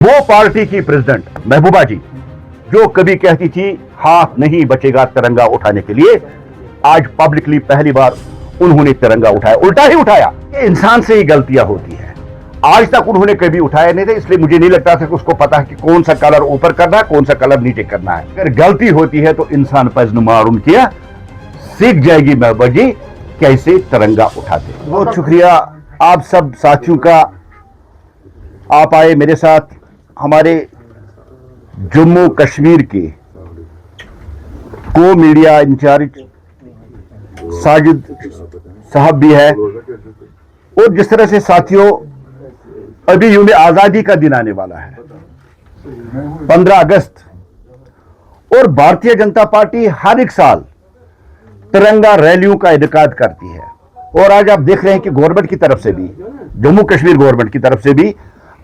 वो पार्टी की प्रेसिडेंट महबूबा जी जो कभी कहती थी हाथ नहीं बचेगा तिरंगा उठाने के लिए, आज पब्लिकली पहली बार उन्होंने तिरंगा उठाया, उल्टा ही उठाया। ये इंसान से ही गलतियां होती हैं। आज तक उन्होंने कभी उठाया नहीं था, इसलिए मुझे नहीं लगता था कि उसको पता है कि कौन सा कलर ऊपर करना है, कौन सा कलर नीचे करना है। अगर गलती होती है तो इंसान पज़ मालूम किया सीख जाएगी महबूबा जी कैसे तिरंगा उठाते। बहुत शुक्रिया आप सब साथियों का, आप आए मेरे साथ। हमारे जम्मू कश्मीर के को मीडिया इंचार्ज साजिद साहब भी है, और जिस तरह से साथियों अभी यूं आजादी का दिन आने वाला है 15 अगस्त, और भारतीय जनता पार्टी हर एक साल तिरंगा रैलियों का इनेकाद करती है। और आज आप देख रहे हैं कि गवर्नमेंट की तरफ से भी, जम्मू कश्मीर गवर्नमेंट की तरफ से भी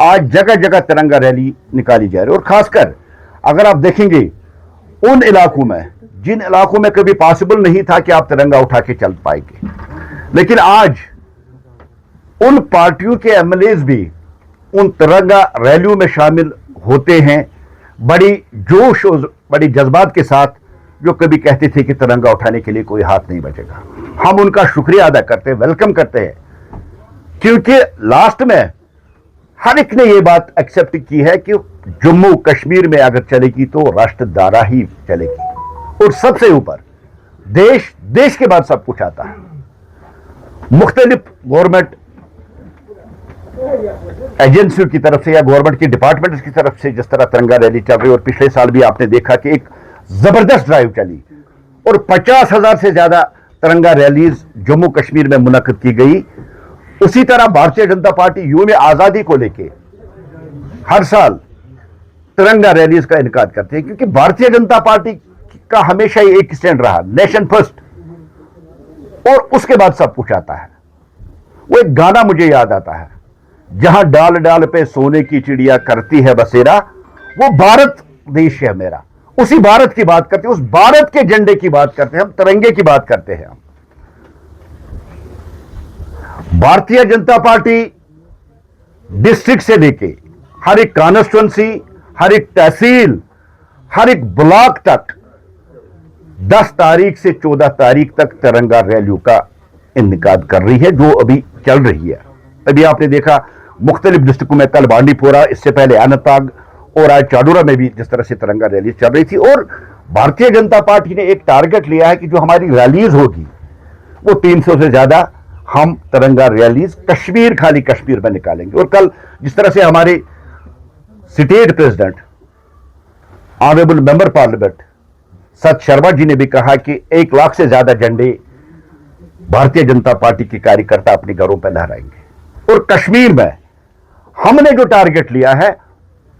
आज जगह जगह तिरंगा रैली निकाली जा रही है। और खासकर अगर आप देखेंगे उन इलाकों में जिन इलाकों में कभी पॉसिबल नहीं था कि आप तिरंगा उठा के चल पाएंगे, लेकिन आज उन पार्टियों के एमएलएज भी उन तिरंगा रैलियों में शामिल होते हैं, बड़ी जोश और बड़ी जज्बात के साथ, जो कभी कहते थे कि तिरंगा उठाने के लिए कोई हाथ नहीं बचेगा। हम उनका शुक्रिया अदा करते हैं, वेलकम करते हैं, क्योंकि लास्ट में हर एक ने यह बात एक्सेप्ट की है कि जम्मू कश्मीर में अगर चलेगी तो राष्ट्रधारा ही चलेगी, और सबसे ऊपर देश, देश के बाद सब कुछ आता है। मुख्तलिफ गवर्नमेंट एजेंसियों की तरफ से या गवर्नमेंट की डिपार्टमेंट की तरफ से जिस तरह तिरंगा रैली चल रही है, और पिछले साल भी आपने देखा कि एक जबरदस्त ड्राइव चली और 50,000 से ज्यादा तिरंगा रैलीज जम्मू कश्मीर में मुनक्किद की गई। उसी तरह भारतीय जनता पार्टी यूं आजादी को लेके हर साल तिरंगा रैलीज का इनेकाद करती है, क्योंकि भारतीय जनता पार्टी का हमेशा ही एक स्टैंड रहा, नेशन फर्स्ट, और उसके बाद सब कुछ आता है। वो एक गाना मुझे याद आता है, जहां डाल डाल पे सोने की चिड़िया करती है बसेरा, वो भारत देश है मेरा। उसी भारत की बात करते हैं, उस भारत के झंडे की बात करते हैं हम, तिरंगे की बात करते हैं हम। भारतीय जनता पार्टी डिस्ट्रिक्ट से लेके हर एक कॉन्स्टिट्यूंसी, हर एक तहसील, हर एक ब्लॉक तक 10 तारीख से 14 तारीख तक तिरंगा रैलियों का इनेकाद कर रही है, जो अभी चल रही है। अभी आपने देखा मुख्तलिफ डिस्ट्रिक्टों में, कल बांडीपोरा, इससे पहले अनंतनाग और आज चाडोरा में भी जिस तरह से तिरंगा रैली चल रही थी। और भारतीय जनता पार्टी ने एक टारगेट लिया है कि जो हमारी रैलीज होगी वो 300 से ज्यादा हम तिरंगा रैलीज कश्मीर, खाली कश्मीर में निकालेंगे। और कल जिस तरह से हमारे state president honourable member parliament सत शर्मा जी ने भी कहा कि 1 लाख से ज्यादा झंडे भारतीय जनता पार्टी के कार्यकर्ता अपने घरों पर लहराएंगे। और कश्मीर में हमने जो टारगेट लिया है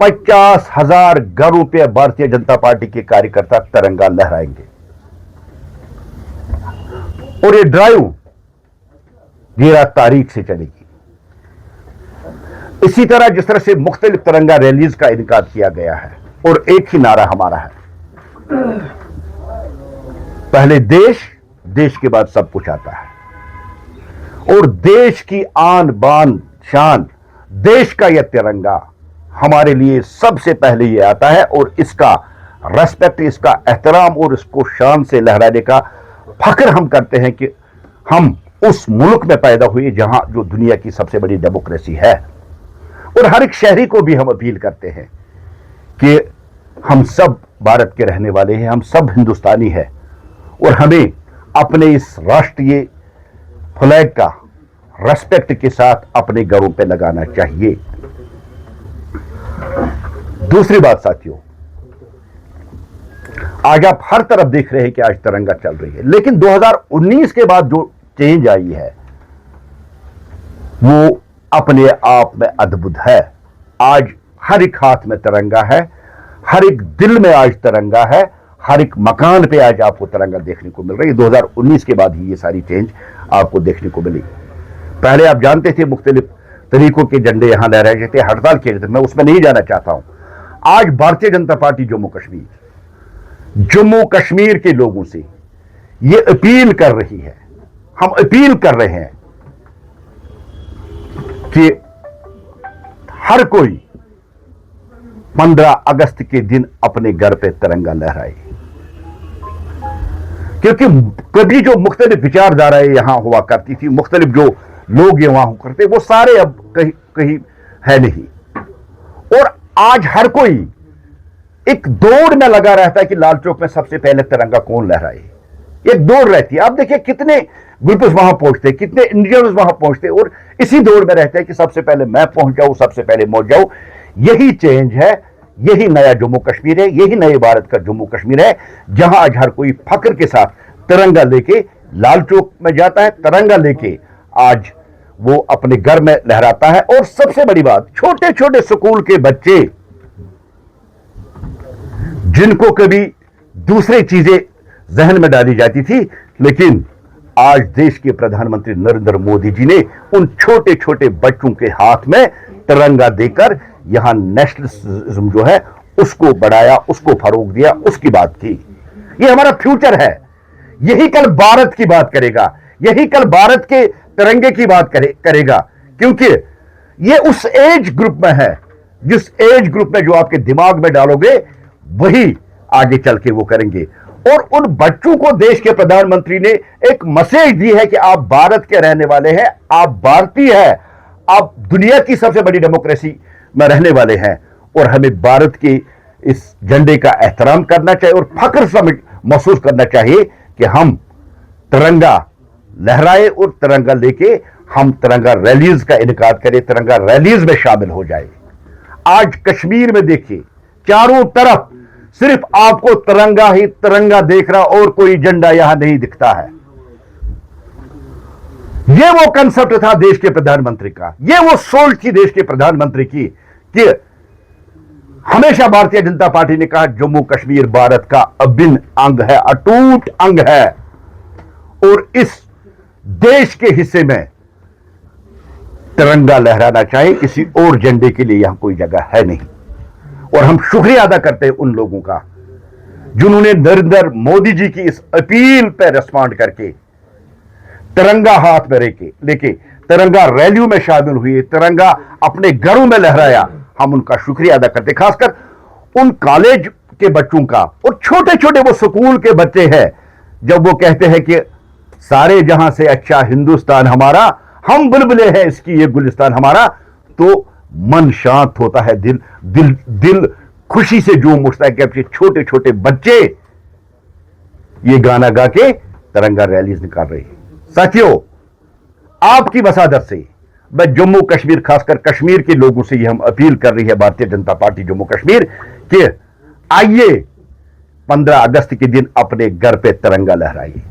50,000 घरों पे भारतीय जनता पार्टी के कार्यकर्ता तिरंगा लहराएंगे। और ये ड्राइव 13 तारीख से चलेगी। इसी तरह जिस तरह से मुख्तलिफ तिरंगा रैलीज का इनेकाद किया गया है, और एक ही नारा हमारा है, पहले देश, देश के बाद सब कुछ आता है। और देश की आन बान शान, देश का यह तिरंगा हमारे लिए सबसे पहले ये आता है, और इसका रेस्पेक्ट, इसका एहतराम और इसको शान से लहराने का फख्र हम करते हैं कि हम उस मुल्क में पैदा हुए जहां जो दुनिया की सबसे बड़ी डेमोक्रेसी है। और हर एक शहरी को भी हम अपील करते हैं कि हम सब भारत के रहने वाले हैं, हम सब हिंदुस्तानी हैं, और हमें अपने इस राष्ट्रीय फ्लैग का रेस्पेक्ट के साथ अपने घरों पे लगाना चाहिए। दूसरी बात साथियों, आज आप हर तरफ देख रहे हैं कि आज तिरंगा चल रही है, लेकिन 2019 के बाद जो चेंज आई है वो अपने आप में अद्भुत है। आज हर एक हाथ में तिरंगा है, हर एक दिल में आज तिरंगा है, हर एक मकान पे आज आपको तिरंगा देखने को मिल रही है। 2019 के बाद ही ये सारी चेंज आपको देखने को मिली। पहले आप जानते थे मुख्तलिफ तरीकों के झंडे यहां लहराए जाते, हड़ताल किए जाते, मैं उसमें नहीं जाना चाहता हूं। आज भारतीय जनता पार्टी जम्मू कश्मीर के लोगों से ये अपील कर रही है, हम अपील कर रहे हैं कि हर कोई 15 अगस्त के दिन अपने घर पे तिरंगा लहराए, क्योंकि कभी जो मुख्तलिफ विचारधाराएं यहां हुआ करती थी, मुख्तलिफ जो लोग यहां हुआ करते, वो सारे अब कहीं कहीं है नहीं। और आज हर कोई एक दौड़ में लगा रहता है कि लाल चौक में सबसे पहले तिरंगा कौन लहराए, एक दौड़ रहती है। आप देखिए कितने ग्रुप्स वहां पहुंचते, कितने इंडिविजुअल्स वहां पहुंचते और इसी दौड़ में रहते हैं कि सबसे पहले मैं पहुंच जाऊं, सबसे पहले पहुंच जाऊं। यही चेंज है, यही नया जम्मू कश्मीर है, यही नए भारत का जम्मू कश्मीर है, जहां आज हर कोई फख्र के साथ तिरंगा लेके लाल चौक में जाता है, तिरंगा लेके आज वो अपने घर में लहराता है। और सबसे बड़ी बात, छोटे छोटे स्कूल के बच्चे जिनको कभी दूसरी चीजें जहन में डाली जाती थी, लेकिन आज देश के प्रधानमंत्री नरेंद्र मोदी जी ने उन छोटे छोटे बच्चों के हाथ में तिरंगा देकर यहां नेशनलिज्म जो है उसको बढ़ाया, उसको फरोग दिया, उसकी बात की। यह हमारा फ्यूचर है, यही कल भारत की बात करेगा, यही कल भारत के तिरंगे की बात करेगा, क्योंकि यह उस एज ग्रुप में है, जिस एज ग्रुप में जो आपके दिमाग में डालोगे वही आगे चल के वो करेंगे। और उन बच्चों को देश के प्रधानमंत्री ने एक मैसेज दी है कि आप भारत के रहने वाले हैं, आप भारतीय हैं, आप दुनिया की सबसे बड़ी डेमोक्रेसी में रहने वाले हैं, और हमें भारत के इस झंडे का एहतराम करना चाहिए और फख्र महसूस करना चाहिए कि हम तिरंगा लहराए और तिरंगा लेके हम तिरंगा रैलीज का इनेकाद करें, तिरंगा रैलीज में शामिल हो जाए। आज कश्मीर में देखिए, चारों तरफ सिर्फ आपको तिरंगा ही तिरंगा देख रहा, और कोई झंडा यहां नहीं दिखता है। यह वो कंसेप्ट था देश के प्रधानमंत्री का, यह वो सोच थी देश के प्रधानमंत्री की कि हमेशा भारतीय जनता पार्टी ने कहा जम्मू कश्मीर भारत का अभिन्न अंग है, अटूट अंग है, और इस देश के हिस्से में तिरंगा लहराना चाहिए, किसी और झंडे के लिए यहां कोई जगह है नहीं। और हम शुक्रिया अदा करते हैं उन लोगों का जिन्होंने नरेंद्र मोदी जी की इस अपील पर रिस्पॉन्ड करके तिरंगा हाथ में लेके तिरंगा रैलियों में शामिल हुए, तिरंगा अपने घरों में लहराया। हम उनका शुक्रिया अदा करते, खासकर उन कॉलेज के बच्चों का, और छोटे छोटे वो स्कूल के बच्चे हैं, जब वो कहते हैं कि सारे जहां से अच्छा हिंदुस्तान हमारा, हम बुलबुले हैं इसकी ये गुलिस्तान हमारा, तो मन शांत होता है, दिल खुशी से झूम उठता है कि अपने छोटे छोटे बच्चे ये गाना गा के तिरंगा रैलीज निकाल रहे हैं। साथियों, आपकी वसादत से मैं जम्मू कश्मीर, खासकर कश्मीर के लोगों से ये हम अपील कर रही है भारतीय जनता पार्टी जम्मू कश्मीर कि आइए 15 अगस्त के दिन अपने घर पे तिरंगा लहराइए,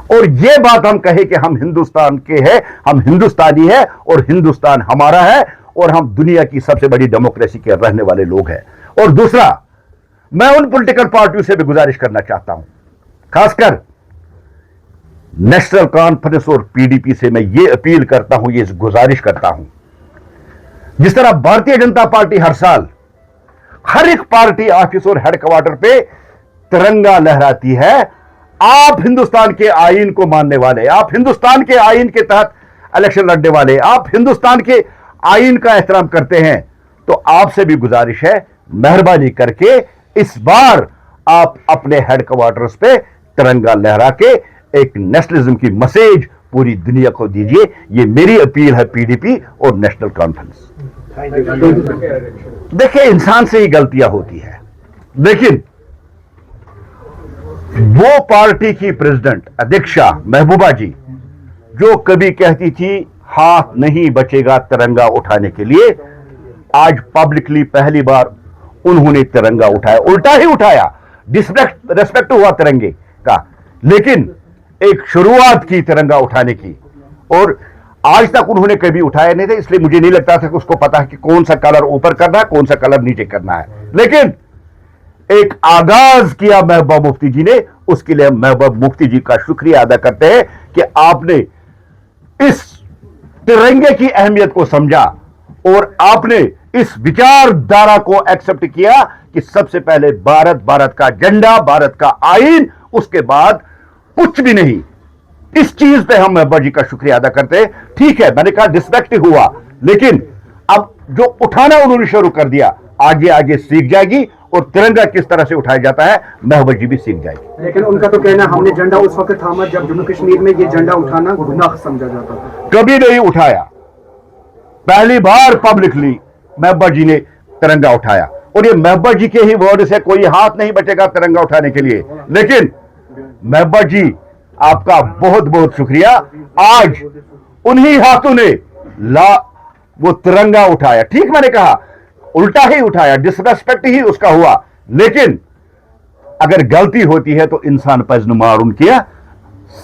और यह बात हम कहे कि हम हिंदुस्तान के हैं, हम हिंदुस्तानी हैं, और हिंदुस्तान हमारा है, और हम दुनिया की सबसे बड़ी डेमोक्रेसी के रहने वाले लोग हैं। और दूसरा, मैं उन पॉलिटिकल पार्टियों से भी गुजारिश करना चाहता हूं, खासकर नेशनल कॉन्फ्रेंस और पीडीपी से मैं ये अपील करता हूं, ये गुजारिश करता हूं, जिस तरह भारतीय जनता पार्टी हर साल हर एक पार्टी ऑफिस और हेडक्वार्टर पे तिरंगा लहराती है, आप हिंदुस्तान के आईन को मानने वाले, आप हिंदुस्तान के आईन के तहत इलेक्शन लड़ने वाले, आप हिंदुस्तान के आईन का एहतराम करते हैं, तो आपसे भी गुजारिश है, मेहरबानी करके इस बार आप अपने हेडक्वार्टर्स पे तिरंगा लहरा के एक नेशनलिज्म की मैसेज पूरी दुनिया को दीजिए। ये मेरी अपील है पीडीपी और नेशनल कॉन्फ्रेंस। देखिए, इंसान से ही गलतियां होती है, लेकिन वो पार्टी की प्रेसिडेंट अध्यक्षा महबूबा जी जो कभी कहती थी हाथ नहीं बचेगा तिरंगा उठाने के लिए, आज पब्लिकली पहली बार उन्होंने तिरंगा उठाया, उल्टा ही उठाया, रिस्पेक्ट हुआ तिरंगे का, लेकिन एक शुरुआत की तिरंगा उठाने की, और आज तक उन्होंने कभी उठाया नहीं था, इसलिए मुझे नहीं लगता था कि उसको पता है कि कौन सा कलर ऊपर करना है, कौन सा कलर नीचे करना है। लेकिन एक आगाज किया महबूबा मुफ्ती जी ने, उसके लिए महबूबा मुफ्ती जी का शुक्रिया अदा करते हैं कि आपने इस तिरंगे की अहमियत को समझा और आपने इस विचारधारा को एक्सेप्ट किया कि सबसे पहले भारत, भारत का झंडा, भारत का आईन, उसके बाद कुछ भी नहीं। इस चीज पे हम महबूबा जी का शुक्रिया अदा करते हैं। ठीक है, मैंने कहा डिस्पेक्ट हुआ, लेकिन अब जो उठाना उन्होंने शुरू कर दिया, आगे आगे सीख जाएगी और तिरंगा किस तरह से उठाया जाता है महबूबा जी भी सीख जाएगी। लेकिन उनका तो कहना हमने झंडा उस वक्त थामा जब जम्मू कश्मीर में ये झंडा उठाना गुनाह समझा जाता था। कभी नहीं उठाया, पहली बार पब्लिकली महबूबा जी ने तिरंगा उठाया और ये महबूबा जी के ही वर्ड से कोई हाथ नहीं बचेगा तिरंगा उठाने के लिए। लेकिन महबूबा जी आपका बहुत बहुत शुक्रिया, आज उन्हीं हाथों ने वो तिरंगा उठाया। ठीक मैंने कहा, उल्टा ही उठाया, डिसरेस्पेक्ट ही उसका हुआ, लेकिन अगर गलती होती है तो इंसान पजनुमार उनकी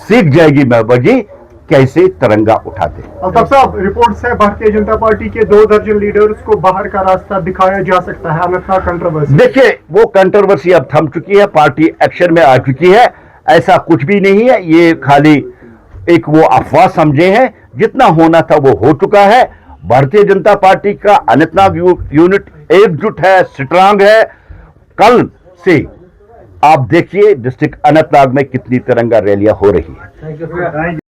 सीख जाएगी महबूबा जी कैसे तिरंगा उठाते। अल्ताफ साहब, रिपोर्ट है भारतीय जनता पार्टी के 2 दर्जन लीडर्स को बाहर का रास्ता दिखाया जा सकता है, अनंतनाग कंट्रोवर्सी। देखिए, वो कंट्रोवर्सी अब थम चुकी है, पार्टी एक्शन में आ चुकी है, ऐसा कुछ भी नहीं है, ये खाली एक वो अफवाह समझे हैं, जितना होना था वो हो चुका है। भारतीय जनता पार्टी का अनंतनाग यूनिट एकजुट है, स्ट्रांग है। कल से आप देखिए डिस्ट्रिक्ट अनंतनाग में कितनी तिरंगा रैलियां हो रही है।